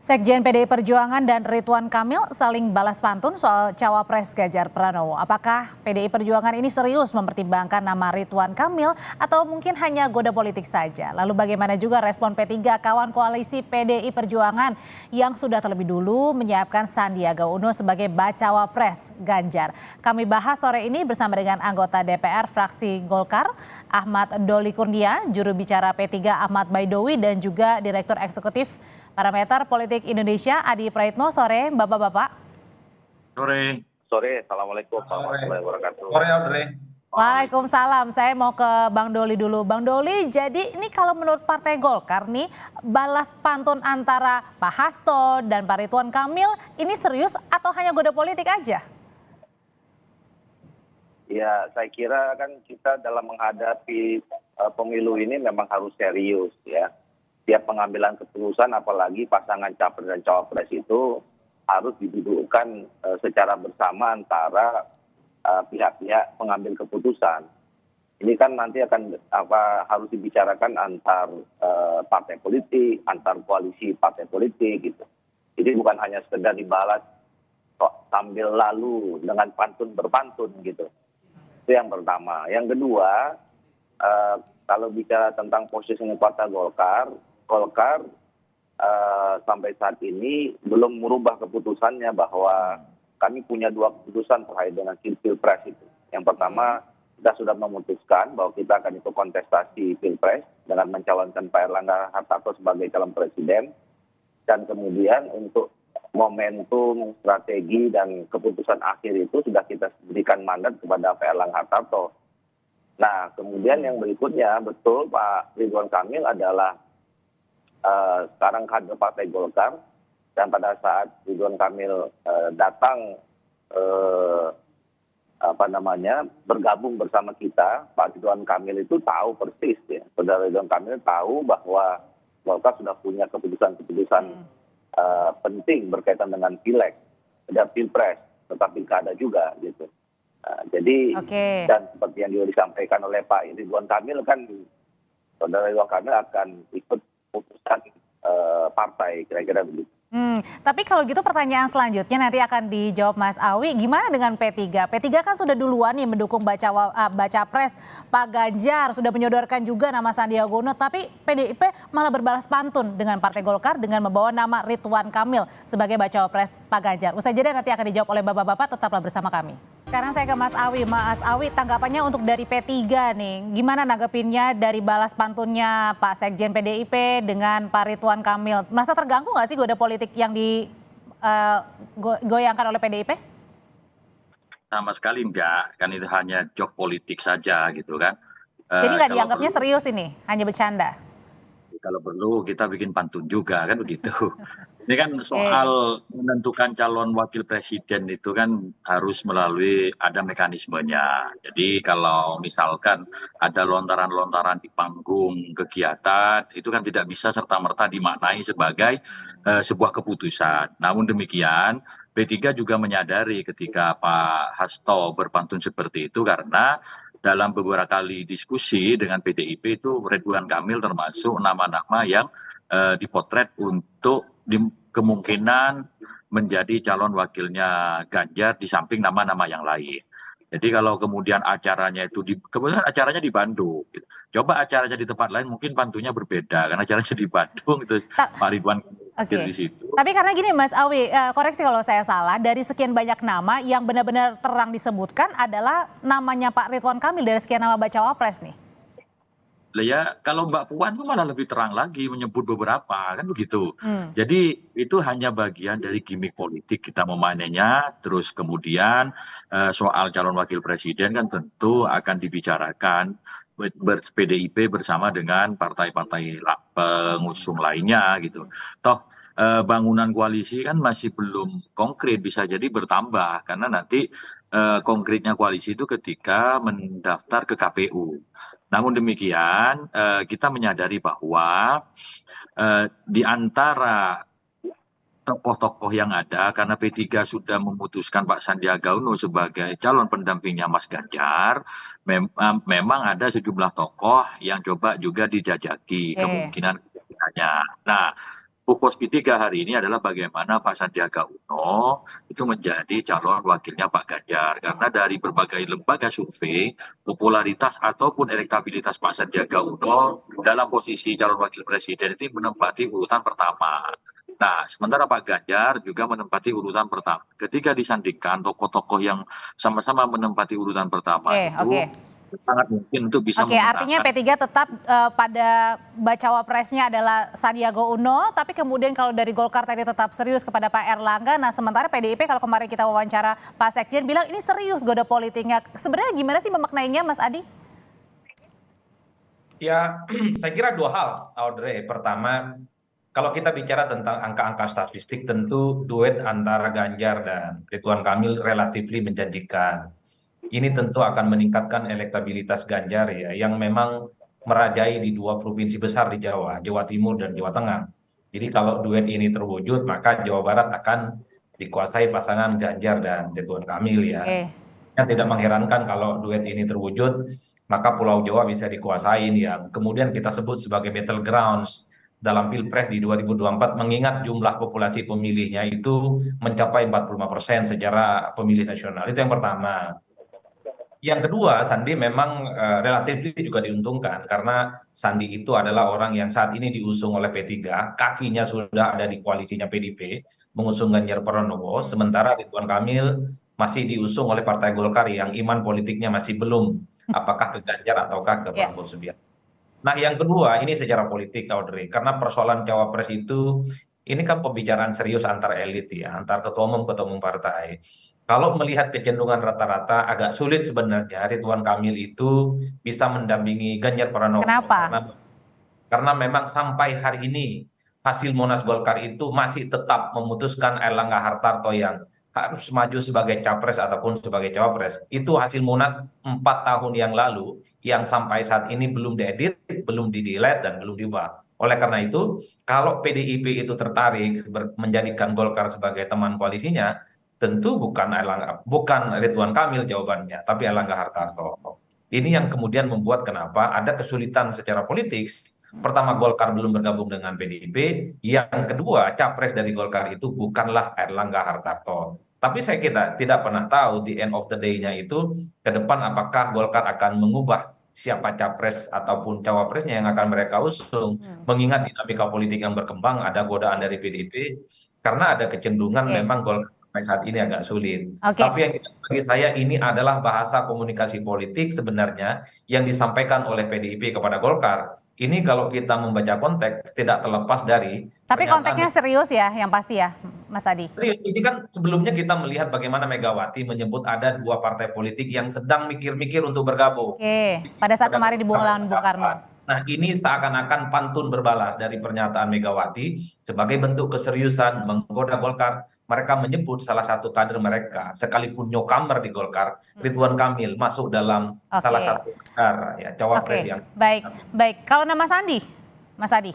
Sekjen PDI Perjuangan dan Ridwan Kamil saling balas pantun soal cawapres Ganjar Pranowo. Apakah PDI Perjuangan ini serius mempertimbangkan nama Ridwan Kamil atau mungkin hanya goda politik saja? Lalu bagaimana juga respon P3 kawan koalisi PDI Perjuangan yang sudah terlebih dulu menyiapkan Sandiaga Uno sebagai bacawa pres Ganjar? Kami bahas sore ini bersama dengan anggota DPR fraksi Golkar Ahmad Doli Kurnia, juru bicara P3 Ahmad Baidowi dan juga Direktur Eksekutif Parameter Politik Indonesia Adi Praitno. Sore Bapak-Bapak. Sore. Sore, Assalamualaikum warahmatullahi wabarakatuh. Sore Audrey. Waalaikumsalam. Saya mau ke Bang Doli dulu. Bang Doli, jadi ini kalau menurut Partai Golkar nih, balas pantun antara Pak Hasto dan Pak Ridwan Kamil ini serius atau hanya goda politik aja? Ya, saya kira kan kita dalam menghadapi pemilu ini memang harus serius ya. Tiap pengambilan keputusan, apalagi pasangan capres dan cawapres itu harus didudukkan secara bersama antara pihak-pihak pengambil keputusan. Ini kan nanti akan harus dibicarakan antar partai politik, antar koalisi partai politik gitu. Jadi bukan hanya sekedar dibalas sambil lalu dengan pantun berpantun gitu. Itu yang pertama. Yang kedua, kalau bicara tentang posisinya Partai Golkar sampai saat ini belum merubah keputusannya bahwa kami punya dua keputusan terkait dengan Pilpres itu. Yang pertama, kita sudah memutuskan bahwa kita akan ikut kontestasi Pilpres dengan mencalonkan Pak Erlangga Hartarto sebagai calon presiden. Dan kemudian untuk momentum, strategi, dan keputusan akhir itu sudah kita berikan mandat kepada Pak Erlangga Hartarto. Nah, kemudian yang berikutnya, betul Pak Ridwan Kamil adalah sekarang kader Partai Golkar, dan pada saat Ridwan Kamil datang bergabung bersama kita, Pak Ridwan Kamil itu tahu persis ya. Saudara Ridwan Kamil tahu bahwa Golkar sudah punya keputusan-keputusan penting berkaitan dengan pileg, ada pilpres, tetapi pilkada juga gitu. Jadi dan seperti yang juga disampaikan oleh Pak Ridwan Kamil kan, saudara Ridwan Kamil akan ikut putusan partai, kira-kira begitu. Tapi kalau gitu pertanyaan selanjutnya nanti akan dijawab Mas Awi. Gimana dengan P3? P3 kan sudah duluan nih mendukung baca pres Pak Ganjar, sudah menyodorkan juga nama Sandiaga Uno, tapi PDIP malah berbalas pantun dengan Partai Golkar dengan membawa nama Ridwan Kamil sebagai bacawa pres Pak Ganjar. Usai jeda nanti akan dijawab oleh Bapak-bapak, tetaplah bersama kami. Sekarang saya ke Mas Awi. Mas Awi, tanggapannya untuk dari P3 nih, gimana nanggepinnya dari balas pantunnya Pak Sekjen PDIP dengan Pak Ridwan Kamil? Merasa terganggu nggak sih goda politik yang digoyangkan oleh PDIP? Sama sekali enggak, kan itu hanya jok politik saja gitu kan. Jadi nggak dianggapnya serius ini, hanya bercanda? Kalau perlu kita bikin pantun juga kan begitu. Ini kan soal menentukan calon wakil presiden itu kan harus melalui ada mekanismenya. Jadi kalau misalkan ada lontaran-lontaran di panggung kegiatan, itu kan tidak bisa serta-merta dimaknai sebagai sebuah keputusan. Namun demikian, P3 juga menyadari ketika Pak Hasto berpantun seperti itu karena dalam beberapa kali diskusi dengan PDIP itu Ridwan Kamil termasuk nama-nama yang dipotret untuk kemungkinan menjadi calon wakilnya Ganjar di samping nama-nama yang lain. Jadi kalau kemudian acaranya itu kemudian acaranya di Bandung, gitu. Coba acaranya di tempat lain mungkin pantunya berbeda karena acaranya di Bandung itu Pak Ridwan di situ. Tapi karena gini Mas Awi, koreksi kalau saya salah, dari sekian banyak nama yang benar-benar terang disebutkan adalah namanya Pak Ridwan Kamil dari sekian nama bacawa pres nih. Ya kalau Mbak Puan itu malah lebih terang lagi menyebut beberapa kan begitu. Jadi itu hanya bagian dari gimmick politik kita memainnya. Terus kemudian soal calon wakil presiden kan tentu akan dibicarakan PDIP bersama dengan partai-partai pengusung lainnya gitu. Toh bangunan koalisi kan masih belum konkret, bisa jadi bertambah karena nanti konkretnya koalisi itu ketika mendaftar ke KPU. Namun demikian kita menyadari bahwa di antara tokoh-tokoh yang ada, karena P3 sudah memutuskan Pak Sandiaga Uno sebagai calon pendampingnya Mas Ganjar, memang ada sejumlah tokoh yang coba juga dijajaki kemungkinan. Nah, fokus P3 hari ini adalah bagaimana Pak Sandiaga Uno itu menjadi calon wakilnya Pak Ganjar. Karena dari berbagai lembaga survei, popularitas ataupun elektabilitas Pak Sandiaga Uno dalam posisi calon wakil presiden itu menempati urutan pertama. Nah, sementara Pak Ganjar juga menempati urutan pertama. Ketika disandingkan tokoh-tokoh yang sama-sama menempati urutan pertama Oke, oke. itu sangat mungkin untuk bisa Oke, artinya memenangkan. P3 tetap pada bacawa presnya adalah Sandiaga Uno, tapi kemudian kalau dari Golkar tadi tetap serius kepada Pak Erlangga. Nah, sementara PDIP kalau kemarin kita wawancara Pak Sekjen bilang ini serius goda politiknya. Sebenarnya gimana sih memaknainya, Mas Adi? Ya, saya kira dua hal, Audrey. Pertama, kalau kita bicara tentang angka-angka statistik, tentu duet antara Ganjar dan Ridwan Kamil relatif menjanjikan. Ini tentu akan meningkatkan elektabilitas Ganjar ya, yang memang merajai di dua provinsi besar di Jawa, Jawa Timur dan Jawa Tengah. Jadi kalau duet ini terwujud, maka Jawa Barat akan dikuasai pasangan Ganjar dan Ridwan Kamil ya. Oke. Yang tidak mengherankan kalau duet ini terwujud, maka Pulau Jawa bisa dikuasain yang kemudian kita sebut sebagai battlegrounds dalam Pilpres di 2024, mengingat jumlah populasi pemilihnya itu mencapai 45% secara pemilih nasional. Itu yang pertama. Yang kedua, Sandi memang relatif juga diuntungkan karena Sandi itu adalah orang yang saat ini diusung oleh P3, kakinya sudah ada di koalisinya PDIP, mengusung Ganjar Pranowo, sementara Ridwan Kamil masih diusung oleh Partai Golkar yang iman politiknya masih belum, apakah ke Ganjar ataukah ke Ya. Prabowo Subianto. Nah, yang kedua ini secara politik, Audrey, karena persoalan cawapres itu ini kan pembicaraan serius antar elit ya, antar ketua umum partai. Kalau melihat kecenderungan rata-rata agak sulit sebenarnya Ridwan Kamil itu bisa mendampingi Ganjar Pranowo. Kenapa? Karena memang sampai hari ini hasil Munas Golkar itu masih tetap memutuskan Erlangga Hartarto yang harus maju sebagai capres ataupun sebagai cawapres. Itu hasil Munas 4 tahun yang lalu yang sampai saat ini belum diedit, belum di-delete dan belum diubah. Oleh karena itu, kalau PDIP itu tertarik menjadikan Golkar sebagai teman koalisinya, tentu bukan Ridwan Kamil jawabannya, tapi Erlangga Hartarto. Ini yang kemudian membuat kenapa ada kesulitan secara politik. Pertama, Golkar belum bergabung dengan PDIP. Yang kedua, capres dari Golkar itu bukanlah Erlangga Hartarto. Tapi saya kira tidak pernah tahu di end of the day-nya itu ke depan apakah Golkar akan mengubah siapa capres ataupun cawapresnya yang akan mereka usung. Mengingat dinamika politik yang berkembang, ada godaan dari PDIP, karena ada kecenderungan Oke. memang Golkar sampai saat ini agak sulit. Oke. Tapi yang bagi saya ini adalah bahasa komunikasi politik sebenarnya yang disampaikan oleh PDIP kepada Golkar. Ini kalau kita membaca konteks tidak terlepas dari Tapi pernyataan konteksnya serius ya, yang pasti ya, Mas Adi. serius. Ini kan sebelumnya kita melihat bagaimana Megawati menyebut ada dua partai politik yang sedang mikir-mikir untuk bergabung. Oke, pada saat kemarin di Bung Karno. Nah, ini seakan-akan pantun berbalas dari pernyataan Megawati sebagai bentuk keseriusan menggoda Golkar. Mereka menyebut salah satu kader mereka, sekalipun newcomer di Golkar, Ridwan Kamil masuk dalam salah Oke. satu kader ya, cawapres Oke, yang. baik. Kalau nama Sandi, Mas Adi?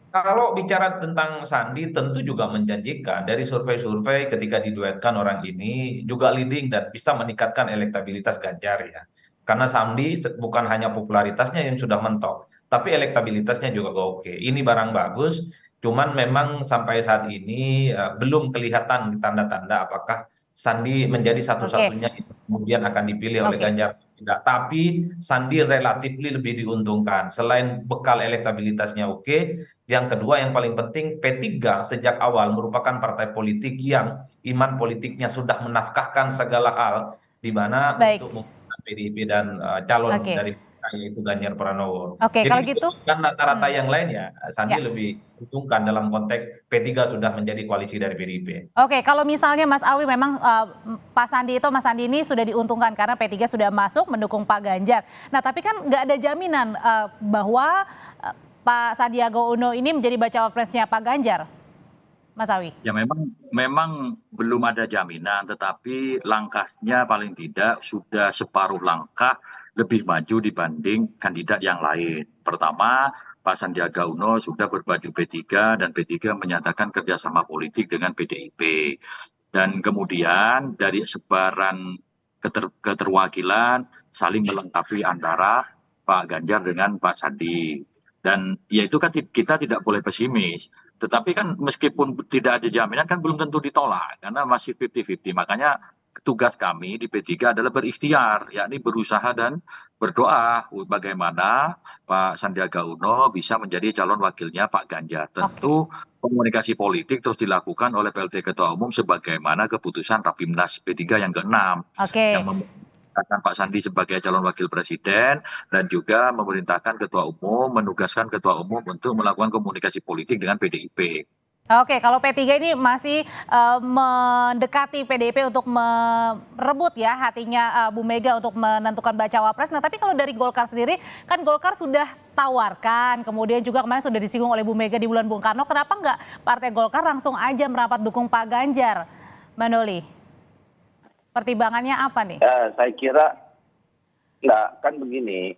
Kalau bicara tentang Sandi tentu juga menjanjikan dari survei-survei ketika diduetkan orang ini juga leading dan bisa meningkatkan elektabilitas Ganjar ya. Karena Sandi bukan hanya popularitasnya yang sudah mentok, tapi elektabilitasnya juga oke. Ini barang bagus, cuman memang sampai saat ini belum kelihatan tanda-tanda apakah Sandi menjadi satu-satunya yang kemudian akan dipilih oleh Oke. Ganjar. Tidak, tapi Sandi relatif lebih diuntungkan. Selain bekal elektabilitasnya oke, yang kedua yang paling penting P3 sejak awal merupakan partai politik yang iman politiknya sudah menafkahkan segala hal di mana Baik. untuk menggunakan PDIP dan calon Oke. dari yaitu Ganjar Pranowo. Oke, Jadi kalau gitu, kan rata-rata yang lain ya Sandi Ya. lebih diuntungkan dalam konteks P3 sudah menjadi koalisi dari PDIP. Oke, kalau misalnya Mas Awi memang Pak Sandi itu, Mas Sandi ini sudah diuntungkan karena P3 sudah masuk mendukung Pak Ganjar. Nah, tapi kan nggak ada jaminan bahwa Pak Sandiaga Uno ini menjadi bacawa presnya Pak Ganjar, Mas Awi. Ya memang belum ada jaminan, tetapi langkahnya paling tidak sudah separuh langkah lebih maju dibanding kandidat yang lain. Pertama, Pak Sandiaga Uno sudah berbaju P3 dan P3 menyatakan kerjasama politik dengan PDIP. Dan kemudian dari sebaran keterwakilan saling melengkapi antara Pak Ganjar dengan Pak Sandi. Dan ya itu kan kita tidak boleh pesimis. Tetapi kan meskipun tidak ada jaminan kan belum tentu ditolak karena masih 50-50. Makanya tugas kami di P3 adalah berikhtiar, yakni berusaha dan berdoa bagaimana Pak Sandiaga Uno bisa menjadi calon wakilnya Pak Ganjar. Tentu komunikasi politik terus dilakukan oleh PLT Ketua Umum sebagaimana keputusan Rapimnas P3 yang ke-6 yang memerintahkan Pak Sandi sebagai calon wakil presiden dan juga memerintahkan Ketua Umum, menugaskan Ketua Umum untuk melakukan komunikasi politik dengan PDIP. Oke, kalau P3 ini masih mendekati PDIP untuk merebut ya hatinya Bu Mega untuk menentukan bacawa pres. Nah, tapi kalau dari Golkar sendiri, kan Golkar sudah tawarkan, kemudian juga kemarin sudah disinggung oleh Bu Mega di bulan Bung Karno, kenapa nggak Partai Golkar langsung aja merapat dukung Pak Ganjar, Mbak Noli? Pertimbangannya apa nih? Saya kira nggak, kan begini,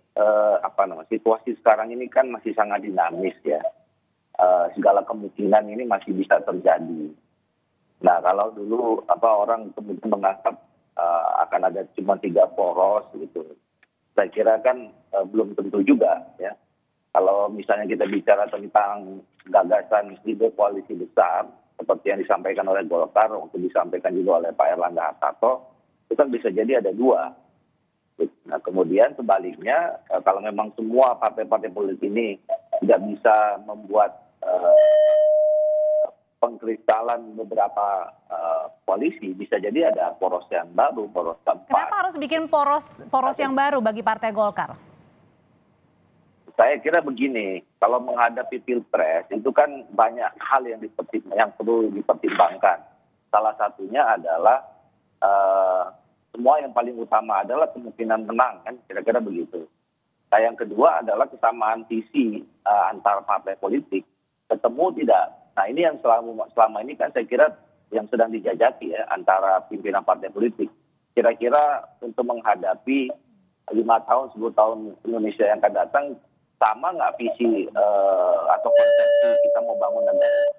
situasi sekarang ini kan masih sangat dinamis ya. Segala kemungkinan ini masih bisa terjadi. Nah, kalau dulu orang kemudian menganggap akan ada cuma 3 poros gitu, saya kira kan belum tentu juga ya. Kalau misalnya kita bicara tentang gagasan ide koalisi besar seperti yang disampaikan oleh Golkar, waktu disampaikan juga oleh Pak Erlangga Hartarto, itu kan bisa jadi ada 2. Nah, kemudian sebaliknya kalau memang semua partai-partai politik ini tidak bisa membuat pengkristalan beberapa koalisi, bisa jadi ada poros yang baru, poros keempat. Kenapa harus bikin poros yang baru bagi Partai Golkar? Saya kira begini, kalau menghadapi pilpres itu kan banyak hal yang perlu dipertimbangkan. Salah satunya adalah semua yang paling utama adalah kemungkinan menang, kan kira-kira begitu. Nah, yang kedua adalah kesamaan visi antar partai politik, ketemu tidak. Nah, ini yang selama ini kan saya kira yang sedang dijajaki ya antara pimpinan partai politik. Kira-kira untuk menghadapi 5 tahun, 10 tahun Indonesia yang akan datang, sama nggak visi atau konsepsi kita mau bangun negara?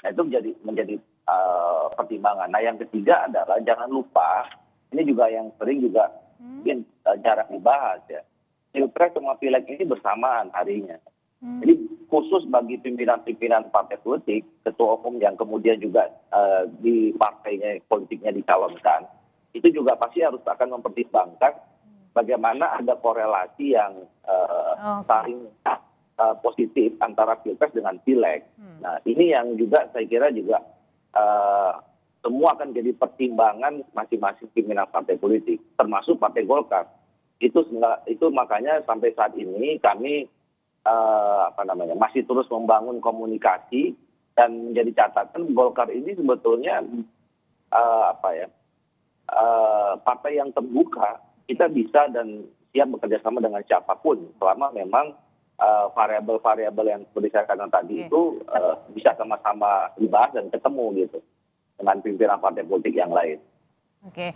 Nah, itu menjadi pertimbangan. Nah, yang ketiga adalah jangan lupa, ini juga yang sering juga mungkin jarang dibahas ya. Pilpres sama pileg ini bersamaan harinya. Jadi khusus bagi pimpinan-pimpinan partai politik, ketua umum yang kemudian juga di partainya politiknya dicalonkan, itu juga pasti harus akan mempertimbangkan bagaimana ada korelasi yang saling positif antara pilpres dengan pileg. Nah, ini yang juga saya kira juga semua akan jadi pertimbangan masing-masing pimpinan partai politik, termasuk Partai Golkar. Itu makanya sampai saat ini kami masih terus membangun komunikasi dan menjadi catatan Golkar ini sebetulnya partai yang terbuka. Kita bisa dan siap bekerja sama dengan siapapun selama memang variabel-variabel yang seperti saya katakan tadi itu bisa sama-sama dibahas dan ketemu gitu dengan pimpinan partai politik yang lain. Oke.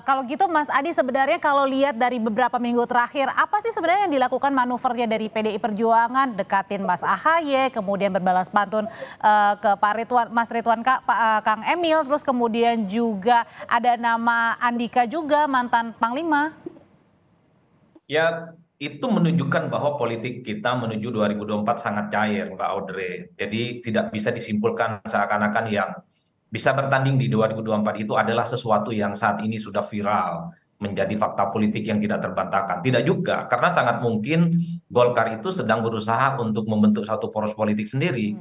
Kalau gitu Mas Adi, sebenarnya kalau lihat dari beberapa minggu terakhir, apa sih sebenarnya yang dilakukan manuvernya dari PDI Perjuangan, dekatin Mas AHY, kemudian berbalas pantun ke Mas Ridwan Kang Emil, terus kemudian juga ada nama Andika juga, mantan Panglima. Ya, itu menunjukkan bahwa politik kita menuju 2024 sangat cair, Mbak Audrey. Jadi tidak bisa disimpulkan seakan-akan yang bisa bertanding di 2024 itu adalah sesuatu yang saat ini sudah viral, menjadi fakta politik yang tidak terbantahkan. Tidak juga, karena sangat mungkin Golkar itu sedang berusaha untuk membentuk satu poros politik sendiri.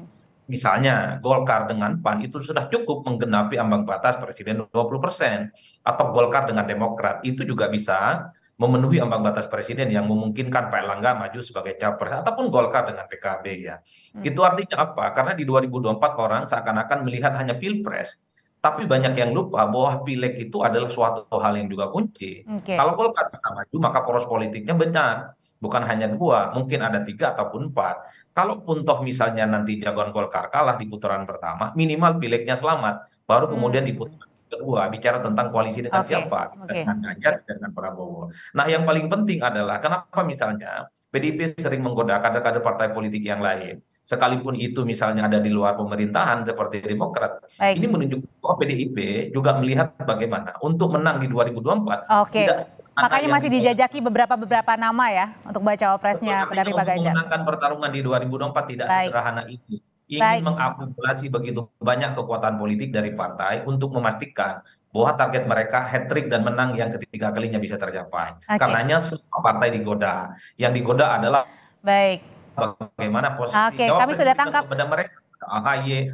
Misalnya Golkar dengan PAN itu sudah cukup menggenapi ambang batas presiden 20%. Atau Golkar dengan Demokrat itu juga bisa memenuhi ambang batas presiden yang memungkinkan Pak Erlangga maju sebagai capres, ataupun Golkar dengan PKB ya. Itu artinya apa? Karena di 2024 orang seakan-akan melihat hanya pilpres, tapi banyak yang lupa bahwa pileg itu adalah suatu hal yang juga kunci. Kalau Golkar bisa maju, maka poros politiknya benar. Bukan hanya 2, mungkin ada 3 ataupun 4. Kalaupun toh misalnya nanti jagoan Golkar kalah di putaran pertama, minimal pilegnya selamat, baru kemudian di putaran kedua bicara tentang koalisi dengan siapa, dengan Ganjar dan dengan Prabowo. Nah, yang paling penting adalah kenapa misalnya PDIP sering menggoda kader-kader partai politik yang lain, sekalipun itu misalnya ada di luar pemerintahan seperti Demokrat. Ini menunjukkan bahwa PDIP juga melihat bagaimana untuk menang di 2024 tidak Makanya masih dijajaki beberapa nama ya untuk baca wapresnya Betul, pendamping tapi Pak Ganjar. memenangkan pertarungan di 2024 tidak Baik, sederhana itu. baik. Ingin mengakumulasi begitu banyak kekuatan politik dari partai untuk memastikan bahwa target mereka hat-trick dan menang yang ketiga kalinya bisa tercapai. Oke, Karenanya semua partai digoda. Yang digoda adalah baik. bagaimana posisi Oke, kami cawapres sudah diberikan tangkap. kepada mereka. AHY.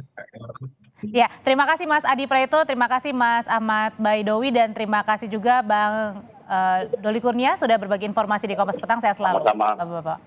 Ya, terima kasih Mas Adi Praetno, terima kasih Mas Ahmad Baidowi, dan terima kasih juga Bang Doli Kurnia sudah berbagi informasi di Kompas Petang. Saya selalu. Sama-sama. Bapak-bapak.